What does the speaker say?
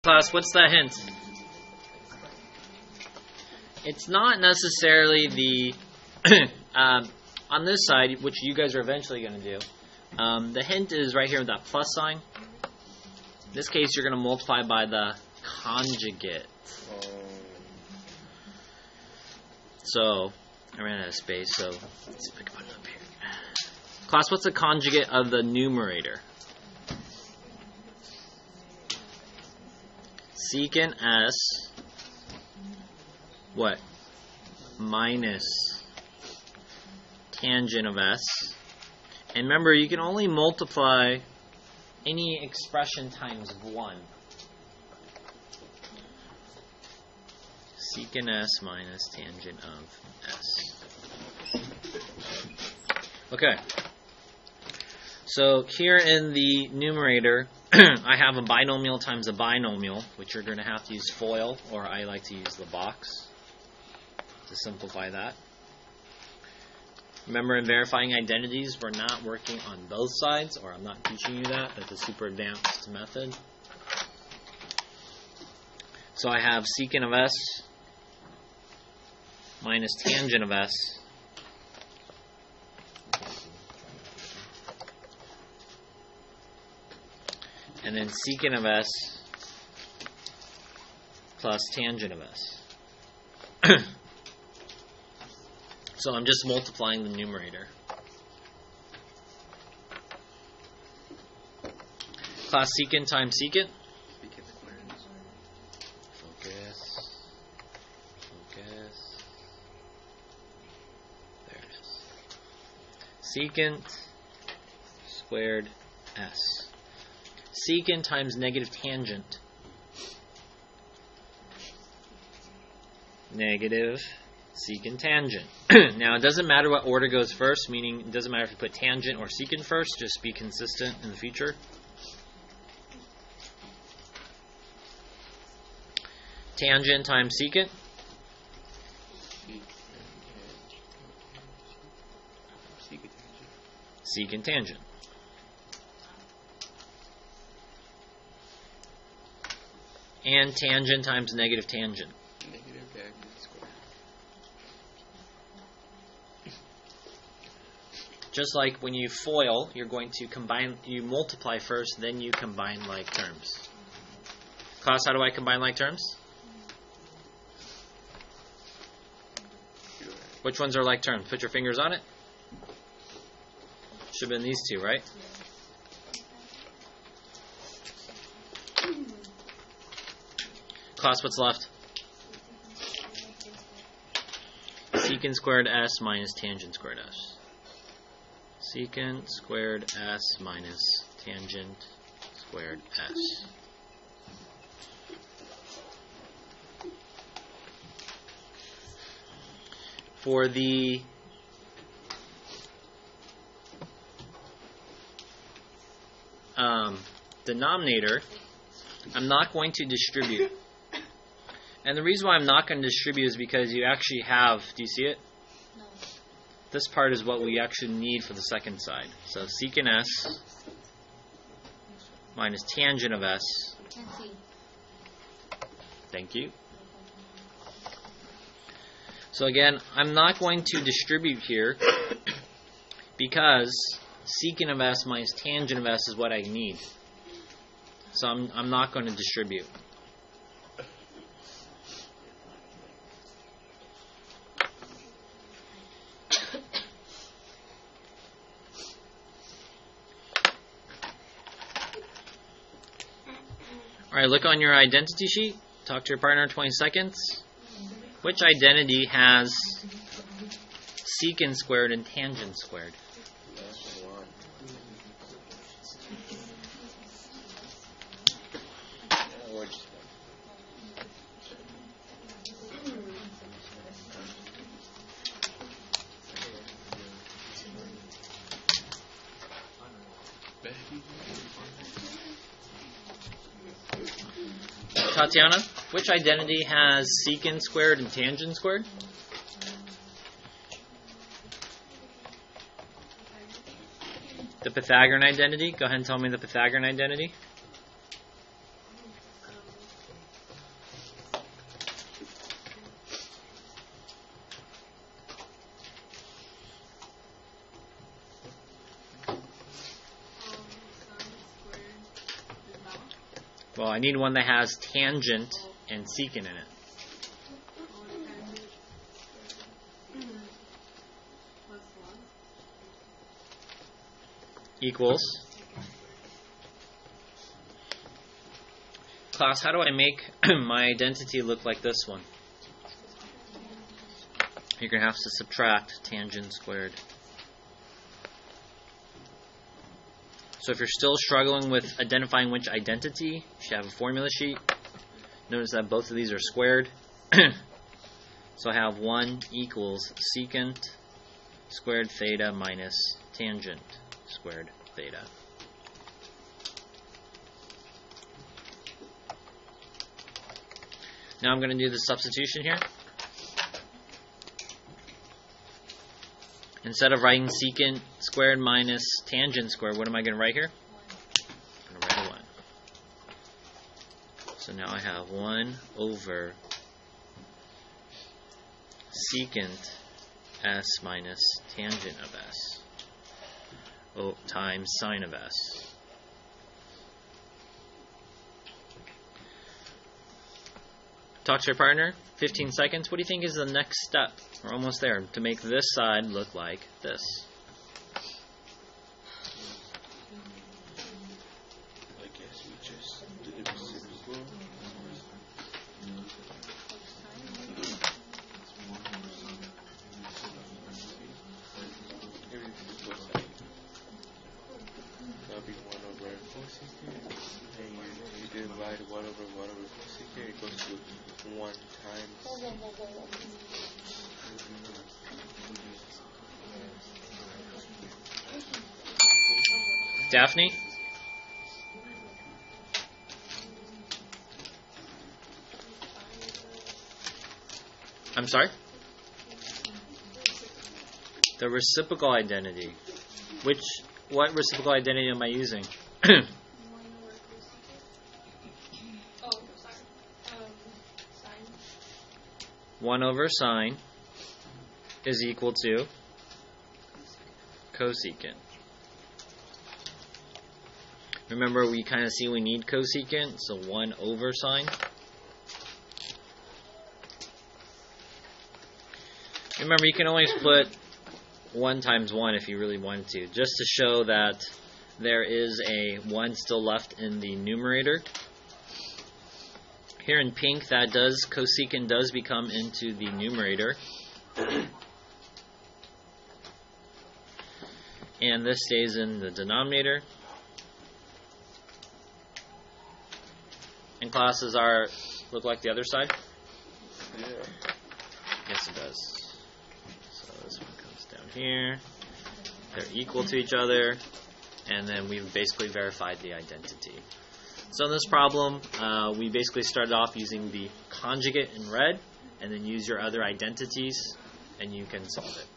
Class, what's that hint? It's not necessarily the on this side, which you guys are eventually going to do. The hint is right here with that plus sign. In this case, you're going to multiply by the conjugate. So, I ran out of space, so let's see if I can put it up here. Class, what's the conjugate of the numerator? Secant s, what? Minus tangent of s. And remember, you can only multiply any expression times 1. Secant s minus tangent of s. Okay. So here in the numerator, I have a binomial times a binomial, which you're going to have to use FOIL, or I like to use the box to simplify that. Remember, in verifying identities, we're not working on both sides, or I'm not teaching you that. That's a super advanced method. So I have secant of s minus tangent of s and then secant of s plus tangent of s. So I'm just multiplying the numerator. Class, secant times secant. Focus. There it is. Secant squared s. Secant times negative tangent. Negative secant tangent. Now, it doesn't matter what order goes first, meaning it doesn't matter if you put tangent or secant first, just be consistent in the future. Tangent times secant. Secant tangent. And tangent times negative tangent. Just like when you FOIL, you're going to combine, you multiply first, then you combine like terms. Class, how do I combine like terms? Which ones are like terms? Put your fingers on it. Should have been these two, right? Class, what's left? Secant squared s minus tangent squared s. Secant squared s minus tangent squared s. For the denominator, I'm not going to distribute. And the reason why I'm not going to distribute is because you actually have, do you see it? No. This part is what we actually need for the second side. So secant s minus tangent of s. Thank you. So again, I'm not going to distribute here because secant of s minus tangent of s is what I need. So I'm not going to distribute. Alright, look on your identity sheet. Talk to your partner in 20 seconds. Which identity has secant squared and tangent squared? Tatiana, which identity has secant squared and tangent squared? The Pythagorean identity. Go ahead and tell me the Pythagorean identity. Well, I need one that has tangent and secant in it. Equals. Class, how do I make my identity look like this one? You're going to have to subtract tangent squared. So if you're still struggling with identifying which identity, you should have a formula sheet. Notice that both of these are squared. So I have 1 equals secant squared theta minus tangent squared theta. Now I'm going to do the substitution here. Instead of writing secant squared minus tangent squared, what am I going to write here? I'm going to write a 1. So now I have 1 over secant s minus tangent of s times sine of s. Talk to your partner. 15 seconds. What do you think is the next step? We're almost there to make this side look like this. I guess we just do the reciprocal. That'll be 1 over cosecant. And you divide 1 over cosecant. It goes to 1 times. Daphne? I'm sorry? The reciprocal identity. What reciprocal identity am I using? 1 over sine is equal to cosecant. Remember, we kind of see we need cosecant, so 1 over sine. Remember, you can always put 1 times 1 if you really wanted to, just to show that there is a 1 still left in the numerator. Here in pink, that cosecant does become into the numerator. And this stays in the denominator. And classes look like the other side? Yeah. Yes, it does. So this one comes down here. They're equal to each other. And then we've basically verified the identity. So in this problem, we basically started off using the conjugate in red, and then use your other identities, and you can solve it.